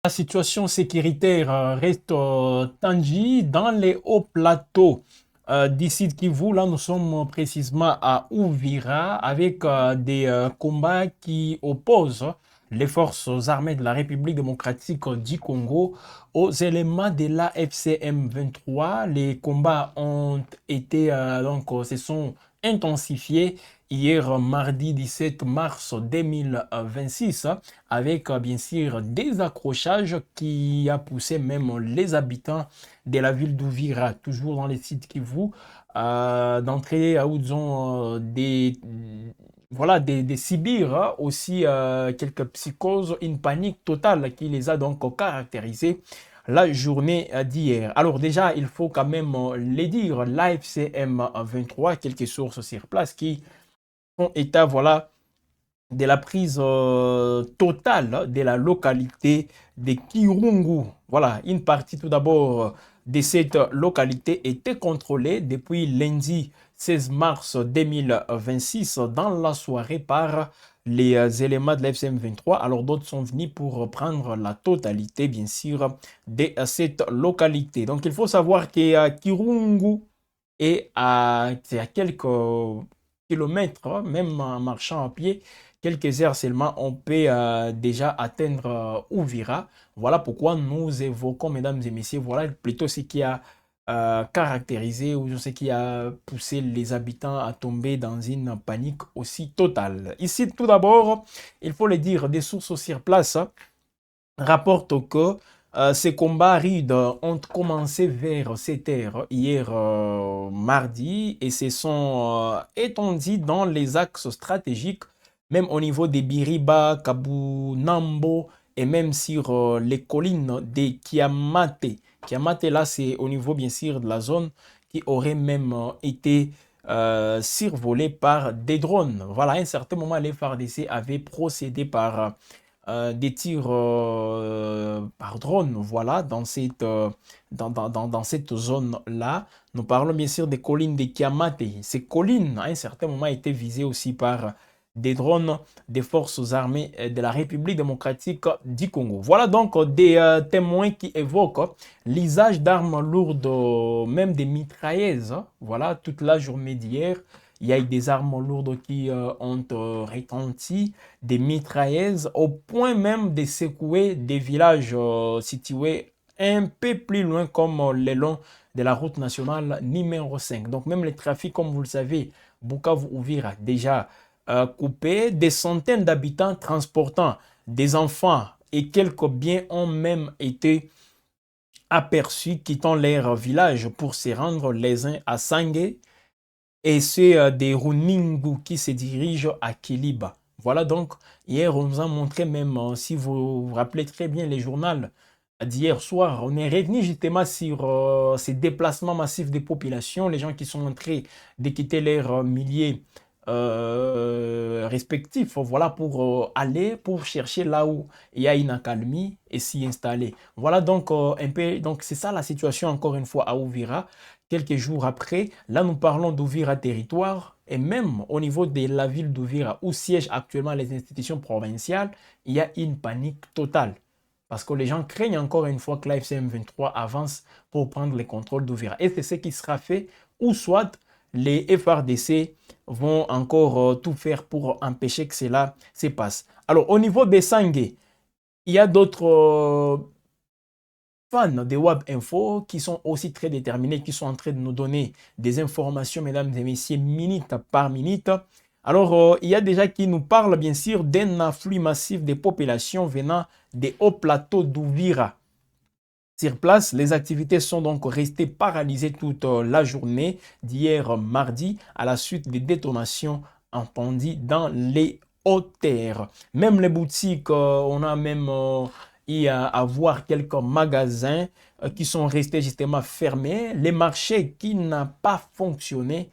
La situation sécuritaire reste tendue dans les hauts plateaux d'ici Kivu. Là, nous sommes précisément à Ouvira avec des combats qui opposent les forces armées de la République démocratique du Congo aux éléments de la FCM 23. Les combats ont été, se sont intensifiés hier mardi 17 mars 2026 avec bien sûr des accrochages qui a poussé même les habitants de la ville d'Ouvira, toujours dans les sites Kivu, d'entrer à où disons voilà, des sibires, hein, aussi quelques psychoses, une panique totale qui les a donc caractérisés la journée d'hier. Alors déjà, il faut quand même les dire, l'AFCM 23, quelques sources sur place qui font état, voilà, de la prise totale de la localité de Kirungu. Voilà, une partie tout d'abord de cette localité était contrôlée depuis lundi 16 mars 2026 dans la soirée par les éléments de l'FCM 23. Alors d'autres sont venus pour prendre la totalité, bien sûr, de cette localité. Donc il faut savoir que Kirungu c'est à quelques kilomètres, hein, même en marchant à pied, quelques heures seulement, on peut déjà atteindre Ouvira. Voilà pourquoi nous évoquons, mesdames et messieurs, voilà plutôt ce qui a caractérisé ou ce qui a poussé les habitants à tomber dans une panique aussi totale. Ici, tout d'abord, il faut le dire, des sources sur place rapportent que ces combats rudes ont commencé vers 7 heures hier mardi et se sont étendus dans les axes stratégiques, même au niveau des Biriba, Kabunambo et même sur les collines de Kiamate. Kiamate, là, c'est au niveau, bien sûr, de la zone qui aurait même été survolée par des drones. Voilà, à un certain moment, les FARDC avaient procédé par des tirs par drone, voilà, dans cette zone-là. Nous parlons bien sûr des collines de Kiamate. Ces collines, à un certain moment, étaient visées aussi par des drones des forces armées de la République démocratique du Congo. Voilà donc des témoins qui évoquent l'usage d'armes lourdes, même des mitrailleuses, hein. Voilà, toute la journée d'hier, il y a eu des armes lourdes qui ont retenti, des mitrailleuses, au point même de secouer des villages situés un peu plus loin, comme le long de la route nationale numéro 5. Donc même le trafic, comme vous le savez, Bukavu-Uvira, déjà coupé. Des centaines d'habitants transportant des enfants et quelques biens ont même été aperçus quittant leur village pour se rendre les uns à Sangé et c'est des Runingu qui se dirigent à Kiliba. Voilà donc, hier on nous a montré même, si vous vous rappelez très bien les journaux d'hier soir, on est revenu justement sur ces déplacements massifs des populations, les gens qui sont en train de quitter leurs milliers respectifs, voilà, pour aller, pour chercher là où il y a une accalmie et s'y installer. Voilà donc un peu, donc c'est ça la situation encore une fois à Ouvira. Quelques jours après, là nous parlons d'Ouvira territoire et même au niveau de la ville d'Ouvira où siègent actuellement les institutions provinciales, il y a une panique totale. Parce que les gens craignent encore une fois que la FCM 23 avance pour prendre le contrôle d'Ouvira. Et c'est ce qui sera fait, ou soit les FRDC vont encore tout faire pour empêcher que cela se passe. Alors, au niveau des Sangé, il y a d'autres fans de Web Info qui sont aussi très déterminés, qui sont en train de nous donner des informations, mesdames et messieurs, minute par minute. Alors, il y a déjà qui nous parlent, bien sûr, d'un afflux massif de populations venant des hauts plateaux d'Ouvira. Sur place, les activités sont donc restées paralysées toute la journée d'hier mardi à la suite des détonations entendues dans les hautes terres. Même les boutiques, on a même eu à voir quelques magasins qui sont restés justement fermés. Les marchés qui n'ont pas fonctionné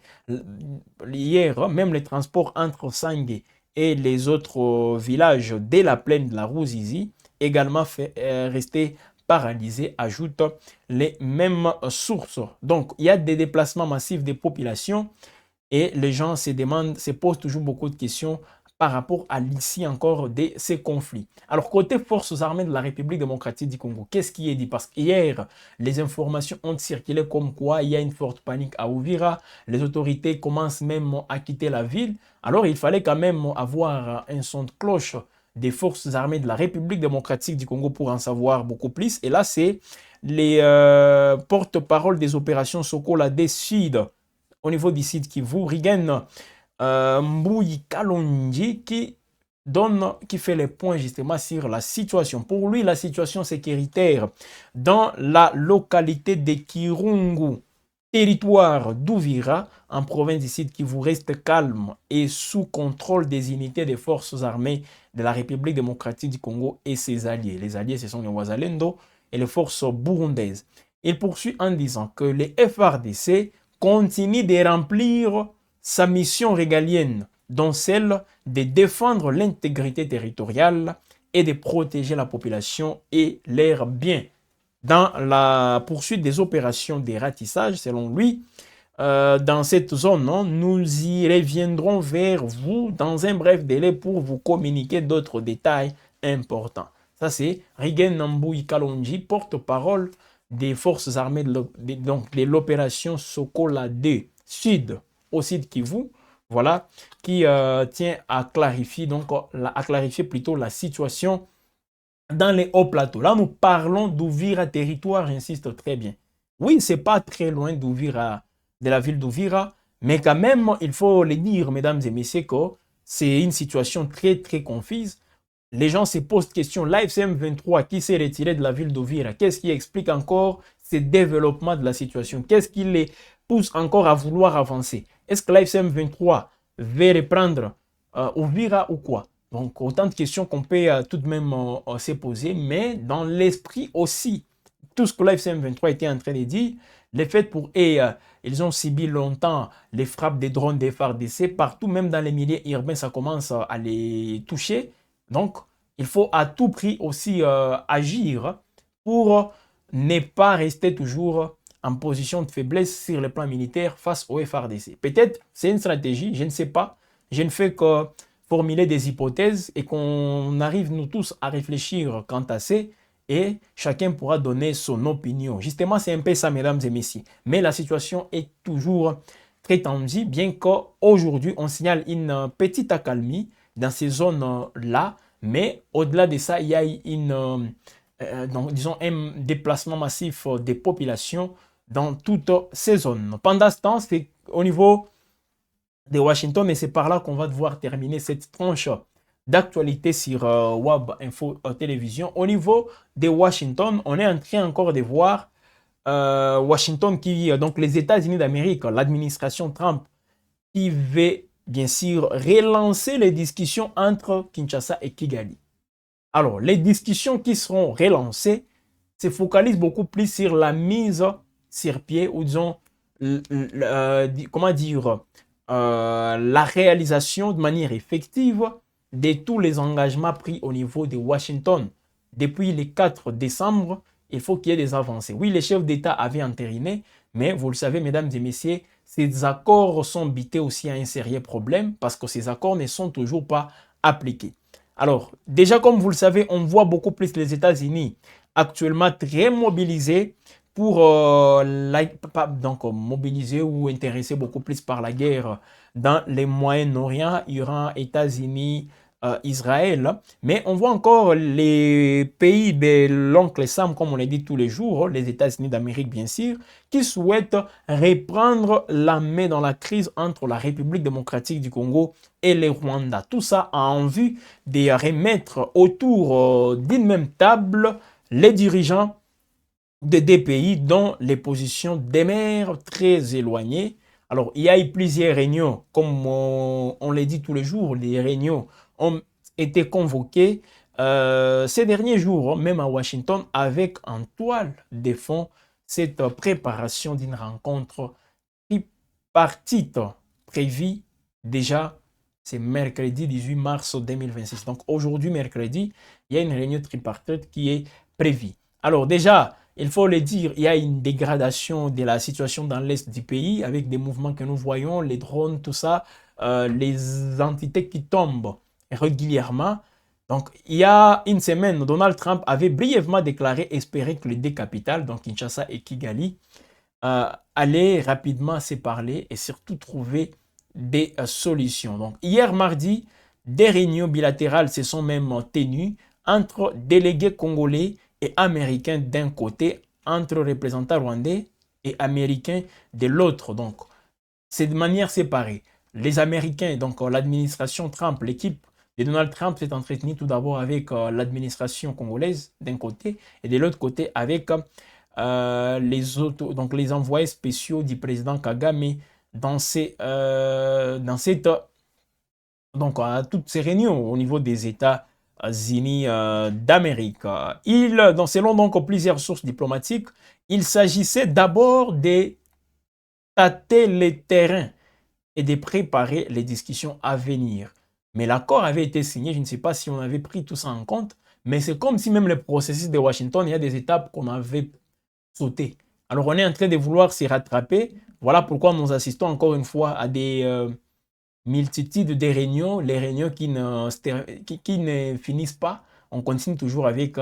hier, même les transports entre Sangé et les autres villages de la plaine de la Ruzizi également restés paralysés, ajoutent les mêmes sources. Donc, il y a des déplacements massifs des populations et les gens se demandent, se posent toujours beaucoup de questions par rapport à l'issue encore de ces conflits. Alors, côté forces armées de la République démocratique du Congo, qu'est-ce qui est dit? Parce qu'hier, les informations ont circulé comme quoi il y a une forte panique à Uvira, les autorités commencent même à quitter la ville. Alors, il fallait quand même avoir un son de cloche des forces armées de la République démocratique du Congo pour en savoir beaucoup plus. Et là, c'est les porte-parole des opérations Sokola des Sud, au niveau du site Kivu, Rigen Mbouyi Kalonji, qui fait les points justement sur la situation. Pour lui, la situation sécuritaire dans la localité de Kirungu, territoire d'Ouvira, en province du Sud Kivu, reste calme et sous contrôle des unités des forces armées de la République démocratique du Congo et ses alliés. Les alliés, ce sont les Wazalendo et les forces burundaises. Il poursuit en disant que les FRDC continuent de remplir sa mission régalienne, dont celle de défendre l'intégrité territoriale et de protéger la population et leurs biens. Dans la poursuite des opérations de ratissage, selon lui, dans cette zone, nous y reviendrons vers vous dans un bref délai pour vous communiquer d'autres détails importants. Ça, c'est Rigen Mbouyi Kalonji, porte-parole des forces armées de l'opération Sokola 2 Sud, au Sud Kivu, voilà, qui tient à clarifier, plutôt la situation dans les hauts plateaux. Là, nous parlons d'Ouvira territoire, j'insiste très bien. Oui, c'est pas très loin d'Ouvira, de la ville d'Ouvira, mais quand même, il faut le dire, mesdames et messieurs, que c'est une situation très, très confuse. Les gens se posent question, l'AFCM 23 qui s'est retiré de la ville d'Ouvira, qu'est-ce qui explique encore ce développement de la situation? Qu'est-ce qui les pousse encore à vouloir avancer? Est-ce que l'AFCM 23 va reprendre Ouvira ou quoi? Donc, autant de questions qu'on peut tout de même se poser, mais dans l'esprit aussi, tout ce que l'AFCM 23 était en train de dire, les faits pour eux, ils ont subi longtemps les frappes des drones des FARDC, partout, même dans les milieux urbains, ça commence à les toucher. Donc, il faut à tout prix aussi agir pour ne pas rester toujours en position de faiblesse sur le plan militaire face au FARDC. Peut-être c'est une stratégie, je ne sais pas. Je ne fais que formuler des hypothèses et qu'on arrive nous tous à réfléchir quant à ça et chacun pourra donner son opinion. Justement, c'est un peu ça, mesdames et messieurs. Mais la situation est toujours très tendue, bien qu'aujourd'hui, on signale une petite accalmie dans ces zones-là. Mais au-delà de ça, il y a donc, disons, un déplacement massif des populations dans toutes ces zones. Pendant ce temps, c'est au niveau de Washington, et c'est par là qu'on va devoir terminer cette tranche d'actualité sur Web Info Télévision. Au niveau de Washington, on est en train encore de voir Washington donc les États-Unis d'Amérique, l'administration Trump, qui veut bien sûr relancer les discussions entre Kinshasa et Kigali. Alors, les discussions qui seront relancées se focalisent beaucoup plus sur la mise sur pied, ou disons, comment dire, la réalisation de manière effective de tous les engagements pris au niveau de Washington. Depuis le 4 décembre, il faut qu'il y ait des avancées. Oui, les chefs d'État avaient entériné, mais vous le savez, mesdames et messieurs, ces accords sont bités aussi à un sérieux problème parce que ces accords ne sont toujours pas appliqués. Alors, déjà, comme vous le savez, on voit beaucoup plus les États-Unis actuellement très mobilisés pour mobiliser ou intéresser beaucoup plus par la guerre dans les Moyen-Orient, Iran, États-Unis, Israël. Mais on voit encore les pays de l'oncle Sam, comme on l'a dit tous les jours, les États-Unis d'Amérique bien sûr, qui souhaitent reprendre la main dans la crise entre la République démocratique du Congo et le Rwanda. Tout ça en vue de remettre autour d'une même table les dirigeants de deux pays dont les positions demeurent très éloignées. Alors, il y a eu plusieurs réunions, comme on le dit tous les jours, les réunions ont été convoquées ces derniers jours, même à Washington, avec en toile de fond cette préparation d'une rencontre tripartite prévue déjà, c'est mercredi 18 mars 2026. Donc aujourd'hui, mercredi, il y a une réunion tripartite qui est prévue. Alors déjà, il faut le dire, il y a une dégradation de la situation dans l'est du pays avec des mouvements que nous voyons, les drones, tout ça, les entités qui tombent régulièrement. Donc, il y a une semaine, Donald Trump avait brièvement déclaré espérer que les deux capitales, donc Kinshasa et Kigali, allaient rapidement se parler et surtout trouver des solutions. Donc, hier mardi, des réunions bilatérales se sont même tenues entre délégués congolais et américains d'un côté, entre représentants rwandais et américains de l'autre. Donc, c'est de manière séparée. Les Américains, donc l'administration Trump, l'équipe de Donald Trump s'est entretenue tout d'abord avec l'administration congolaise d'un côté et de l'autre côté avec donc les envoyés spéciaux du président Kagame dans toutes ces réunions au niveau des États-Unis d'Amérique. Selon donc plusieurs sources diplomatiques, il s'agissait d'abord de tâter les terrains et de préparer les discussions à venir. Mais l'accord avait été signé, je ne sais pas si on avait pris tout ça en compte, mais c'est comme si même le processus de Washington, il y a des étapes qu'on avait sautées. Alors on est en train de vouloir s'y rattraper. Voilà pourquoi nous assistons encore une fois à des multitudes de réunions, les réunions qui ne finissent pas. On continue toujours avec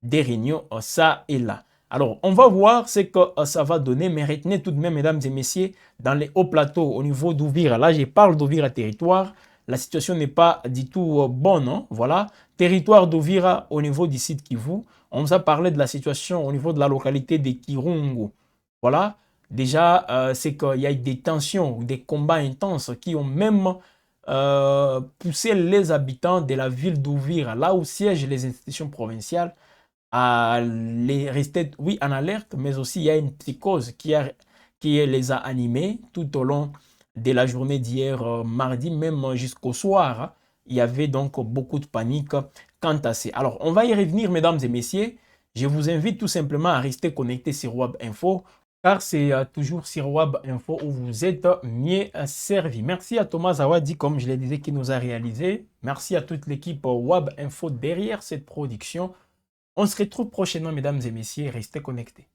des réunions ça et là. Alors, on va voir ce que ça va donner, mais retenez tout de même, mesdames et messieurs, dans les hauts plateaux, au niveau d'Ouvira, là, je parle d'Ouvira territoire, la situation n'est pas du tout bonne, hein? Voilà. Territoire d'Ouvira au niveau du site Kivu, on nous a parlé de la situation au niveau de la localité de Kirungu. Voilà. Déjà, c'est qu'il y a eu des tensions, des combats intenses qui ont même poussé les habitants de la ville d'Ouvira, là où siègent les institutions provinciales, à rester, oui, en alerte, mais aussi il y a une psychose qui les a animés tout au long de la journée d'hier, mardi, même jusqu'au soir. Hein. Il y avait donc beaucoup de panique quant à ça. Alors, on va y revenir, mesdames et messieurs. Je vous invite tout simplement à rester connectés sur Web Info, car c'est toujours sur Web Info où vous êtes mieux servi. Merci à Thomas Zawadi, comme je le disais, qui nous a réalisé. Merci à toute l'équipe Web Info derrière cette production. On se retrouve prochainement, mesdames et messieurs. Restez connectés.